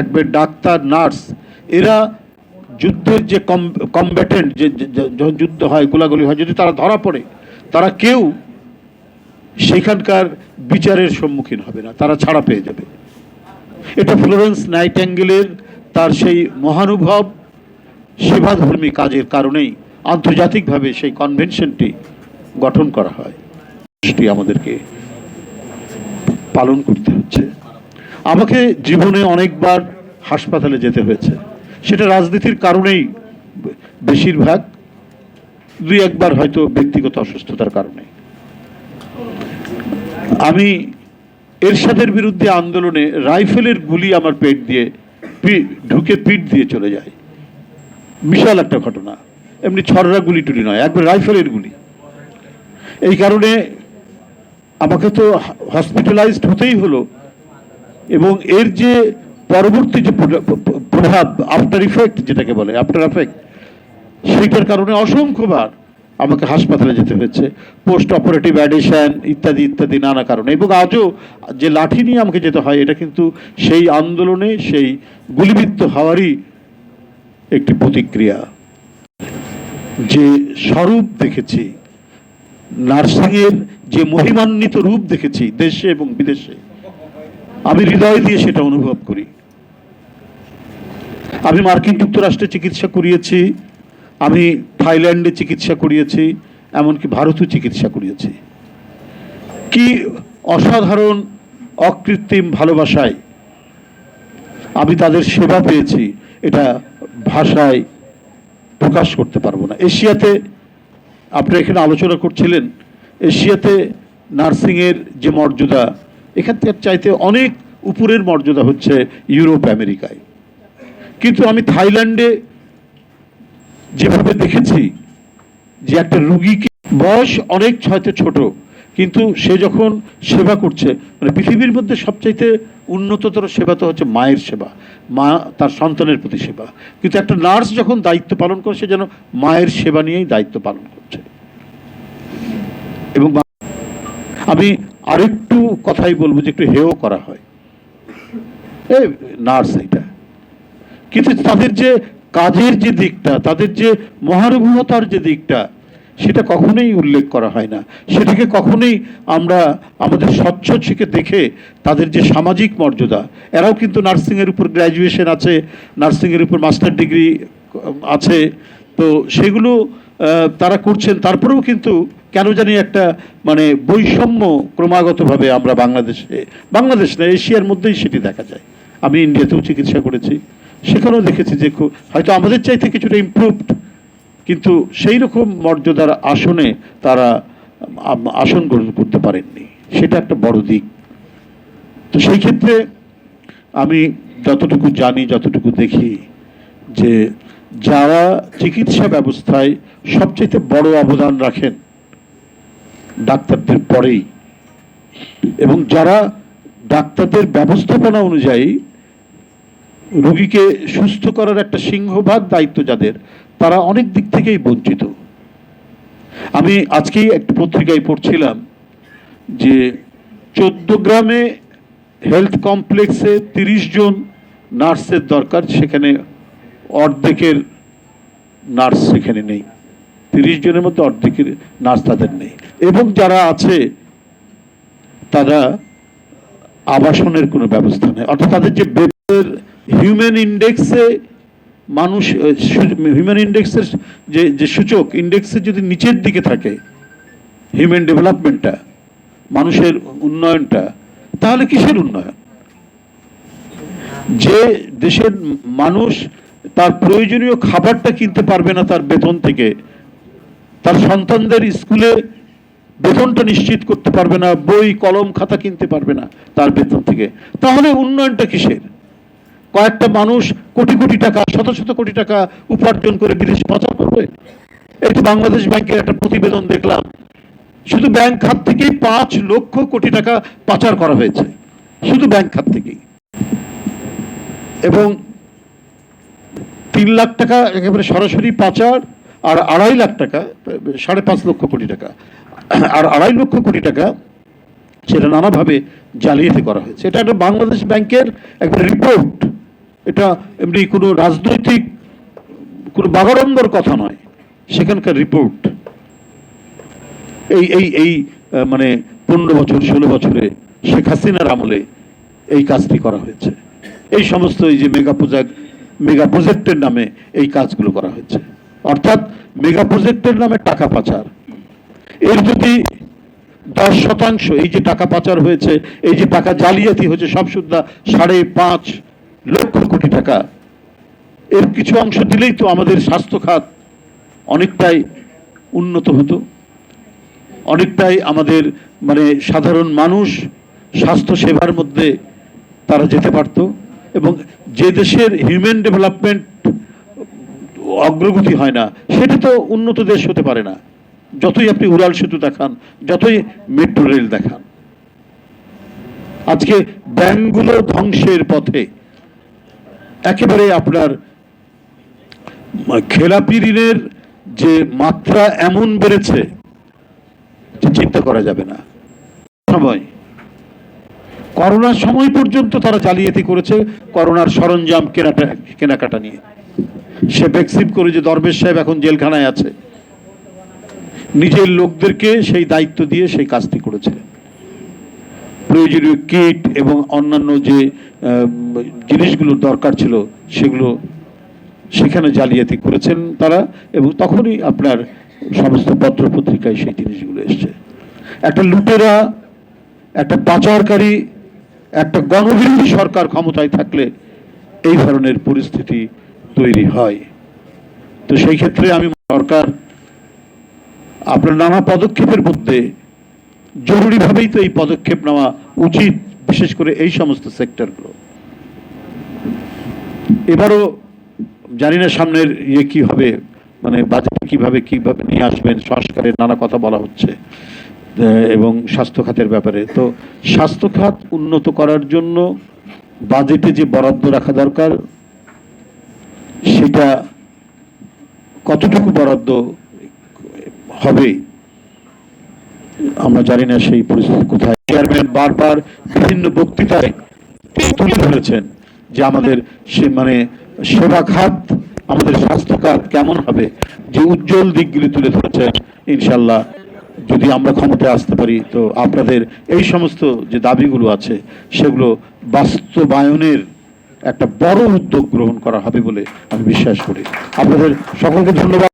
থাকবে, doctor, nurse, এরা যুদ্ধের যে কমব্যাটেন্ট, যে যখন যুদ্ধ হয়, গোলাগুলি হয়, যদি তারা ধরা পড়ে, তারা কেউ সেখানকার বিচারের সম্মুখীন হবে না, তারা ছাড়া পেয়ে যাবে। এটা ফ্লোরেন্স নাইটিঙ্গেলের তার সেই মহানুভব সেবাধর্মী কাজের কারণেই আন্তর্জাতিকভাবে সেই কনভেনশনটি গঠন করা হয়, সেটি আমাদেরকে পালন করতে হচ্ছে। আমাকে জীবনে অনেকবার হাসপাতালে যেতে হয়েছে, সেটা রাজনীতির কারণেই বেশিরভাগ, দুই একবার হয়তো ব্যক্তিগত অসুস্থতার কারণে। আমি এরশাদের বিরুদ্ধে আন্দোলনে রাইফেলের গুলি আমার পেট দিয়ে ঢুকে পিঠ দিয়ে চলে যায়, বিশাল একটা ঘটনা, এমনি ছড়রা গুলি টুলি নয়, একবার রাইফেলের গুলি। এই কারণে আমাকে তো হসপিটালাইজড হতেই হলো, এবং এর যে পরবর্তী যে প্রভাব, আফটার ইফেক্ট যেটাকে বলে, আফটার এফেক্ট, সেইটার কারণে অসংখ্যবার আমাকে হাসপাতালে যেতে হয়েছে, পোস্ট অপারেটিভ অ্যাডিশন ইত্যাদি ইত্যাদি নানা কারণে। এবং আজও যে লাঠি নিয়ে আমাকে যেতে হয়, এটা কিন্তু সেই আন্দোলনে সেই গুলিবিদ্ধ হওয়ারই একটি প্রতিক্রিয়া। যে স্বরূপ দেখেছি, নার্সিংয়ের যে মহিমান্বিত রূপ দেখেছি দেশে এবং বিদেশে, আমি হৃদয় দিয়ে সেটা অনুভব করি। আমি মার্কিন যুক্তরাষ্ট্রে চিকিৎসা করিয়েছি, আমি থাইল্যান্ডে চিকিৎসা করিয়েছি, এমনকি ভারতেও চিকিৎসা করিয়েছি। কি অসাধারণ অকৃত্রিম ভালোবাসায় আমি তাদের সেবা পেয়েছি, এটা ভাষায় প্রকাশ করতে পারবো না। এশিয়াতে, আপনি এখানে আলোচনা করছিলেন, এশিয়াতে নার্সিংয়ের যে মর্যাদা, এখান থেকে চাইতে অনেক উপরের মর্যাদা হচ্ছে ইউরোপ, আমেরিকায়। কিন্তু আমি থাইল্যান্ডে যেভাবে দেখেছি, যে একটা রুগীকে, বয়স অনেক হয়তো ছোট, কিন্তু সে যখন সেবা করছে, মানে পৃথিবীর মধ্যে সবচাইতে উন্নততর সেবা তো হচ্ছে মায়ের সেবা, মা তার সন্তানের প্রতি সেবা। কিন্তু একটা নার্স যখন দায়িত্ব পালন করে, সে যেন মায়ের সেবা নিয়েই দায়িত্ব পালন করছে। এবং আমি আরেকটু কথাই বলবো, যে একটু হেয় করা হয় নার্স, এটা কিন্তু তাদের যে কাজের যে দিকটা, তাদের যে মহানুভবতার যে দিকটা, সেটা কখনোই উল্লেখ করা হয় না। সেটাকে কখনোই আমরা আমাদের স্বচ্ছ চোখে দেখে তাদের যে সামাজিক মর্যাদা, এরাও কিন্তু নার্সিংয়ের উপর গ্র্যাজুয়েশন আছে, নার্সিংয়ের উপর মাস্টার ডিগ্রি আছে, তো সেগুলো তারা করছেন। তারপরেও কিন্তু কেন জানি একটা মানে বৈষম্য ক্রমাগতভাবে আমরা বাংলাদেশ না, এশিয়ার মধ্যেই সেটি দেখা যায়। আমি ইন্ডিয়াতেও চিকিৎসা করেছি, সেখানেও দেখেছি যে হয়তো আমাদের চাইতে কিছুটা ইমপ্রুভড, কিন্তু সেই রকম মর্যাদার আসনে তারা আসন গ্রহণ করতে পারেননি, সেটা একটা বড় দিক। তো সেই ক্ষেত্রে আমি যতটুকু জানি, যতটুকু দেখি, যে যারা চিকিৎসা ব্যবস্থায় সবচেয়ে বড় অবদান রাখেন ডাক্তারদের পরেই, এবং যারা ডাক্তারদের ব্যবস্থাপনা অনুযায়ী রোগীকে সুস্থ করার একটা সিংহভাগ দায়িত্ব যাদের, তারা অনেক দিক থেকেই বঞ্চিত। আমি আজকেই একটা পত্রিকায় পড়ছিলাম যে 14 গ্রামে হেলথ কমপ্লেক্সে 30 জন নার্সের দরকার, সেখানে অর্ধেকের নার্স সেখানে নেই, 30 জনের মধ্যে অর্ধেকের নার্স তাদের নেই। এবং যারা আছে তারা আবাসনের কোনো ব্যবস্থা নেই, অর্থাৎ তাদের যে বেডের হিউম্যান ইন্ডেক্সে, মানুষ হিউম্যান ইন্ডেক্সের যে সূচক, ইন্ডেক্সে যদি নিচের দিকে থাকে হিউম্যান ডেভেলপমেন্টটা, মানুষের উন্নয়নটা, তাহলে কিসের উন্নয়ন? যে দেশের মানুষ তার প্রয়োজনীয় খাবারটা কিনতে পারবে না তার বেতন থেকে, তার সন্তানদের স্কুলে বেতনটা নিশ্চিত করতে পারবে না, বই কলম খাতা কিনতে পারবে না তার বেতন থেকে, তাহলে উন্নয়নটা কিসের? কয়েকটা মানুষ কোটি কোটি টাকা, শত শত কোটি টাকা উপার্জন করে বিদেশে পাচার করবে। এই বাংলাদেশ ব্যাংকের একটা প্রতিবেদন দেখলাম, শুধু ব্যাংক খাত থেকেই 5 লক্ষ কোটি টাকা পাচার করা হয়েছে, শুধু ব্যাংক খাত থেকেই। এবং 3 লাখ টাকা একেবারে সরাসরি পাচার, আর 2.5 লাখ টাকা, 5.5 লক্ষ কোটি টাকা, আর 2.5 লক্ষ কোটি টাকা সেটা নানাভাবে জালিয়াতি করা হয়েছে। এটা একটা বাংলাদেশ ব্যাংকের একটা রিপোর্ট, এটা এমনি কোনো রাজনৈতিক কোনো বাগাড়ম্বর কথা নয়, সেখানকার রিপোর্ট। এই এই এই মানে 15 বছর 16 বছরে শেখ হাসিনার আমলে এই কাজটি করা হয়েছে। এই সমস্ত এই যে মেগা প্রজেক্টের নামে এই কাজগুলো করা হয়েছে, অর্থাৎ মেগা প্রজেক্টের নামে টাকা পাচার। এর যদি 10% এই যে টাকা পাচার হয়েছে, এই যে টাকা জালিয়াতি হয়েছে, সব সুদ্ধা 5.5 লক্ষ কোটি টাকা, এর কিছু অংশ দিলেই তো আমাদের স্বাস্থ্য খাত অনেকটাই উন্নত হতো, অনেকটাই আমাদের মানে সাধারণ মানুষ স্বাস্থ্য সেবার মধ্যে তারা যেতে পারত। এবং যে দেশের হিউম্যান ডেভেলপমেন্ট অগ্রগতি হয় না, সেটা তো উন্নত দেশ হতে পারে না, যতই আপনি উড়াল সেতু দেখান, যতই মেট্রো রেল দেখান। আজকে ব্যাংকগুলো ধ্বংসের পথে, একেবারে আপনার খেলাপি ঋণের যে মাত্রা এমন বেড়েছে যে চিন্তা করা যাবে না। সময় করোনার সময় পর্যন্ত তারা জালিয়াতি করেছে করোনার সরঞ্জাম কেনাকাটা নিয়ে। সে ভ্যাকসিন করে যে দরবেশ সাহেব এখন জেলখানায় আছে, নিজের লোকদেরকে সেই দায়িত্ব দিয়ে সেই কাজটি করেছিলেন। প্রয়োজনীয় কিট এবং অন্যান্য যে জিনিসগুলোর দরকার ছিল সেগুলো সেখানে জালিয়াতি করেছেন তারা, এবং তখনই আপনার সমস্ত পত্র পত্রিকায় সেই জিনিসগুলো এসছে। একটা লুটেরা, একটা পাচারকারী, একটা গণবিরোধী সরকার ক্ষমতায় থাকলে এই ধরনের পরিস্থিতি তৈরি হয়। তো সেই ক্ষেত্রে আমি সরকার আপনার নানা পদক্ষেপের মধ্যে জরুরিভাবেই তো এই পদক্ষেপ নেওয়া উচিত, বিশেষ করে এই সমস্ত সেক্টরগুলো। এবারও জানি না সামনের ইয়ে কি হবে, মানে বাজেট কিভাবে নিয়ে আসবেন, সংস্কারের নানা কথা বলা হচ্ছে এবং স্বাস্থ্য খাতের ব্যাপারে। তো স্বাস্থ্য খাত উন্নত করার জন্য বাজেটে যে বরাদ্দ রাখা দরকার, সেটা কতটুকু বরাদ্দ হবে আমরা জানি না, সেই পরিস্থিতি কোথায়। চেয়ারম্যান বারবার বিভিন্ন বক্তৃতায় তুলে ধরেছেন যে আমাদের সে মানে সেবা খাত, আমাদের স্বাস্থ্য খাত কেমন হবে, যে উজ্জ্বল দিকগুলি তুলে ধরেছেন। ইনশাল্লাহ যদি আমরা ক্ষমতায় আসতে পারি, তো আপনাদের এই সমস্ত যে দাবিগুলো আছে সেগুলো বাস্তবায়নের একটা বড় উদ্যোগ গ্রহণ করা হবে বলে আমি বিশ্বাস করি। আপনাদের সকলকে ধন্যবাদ।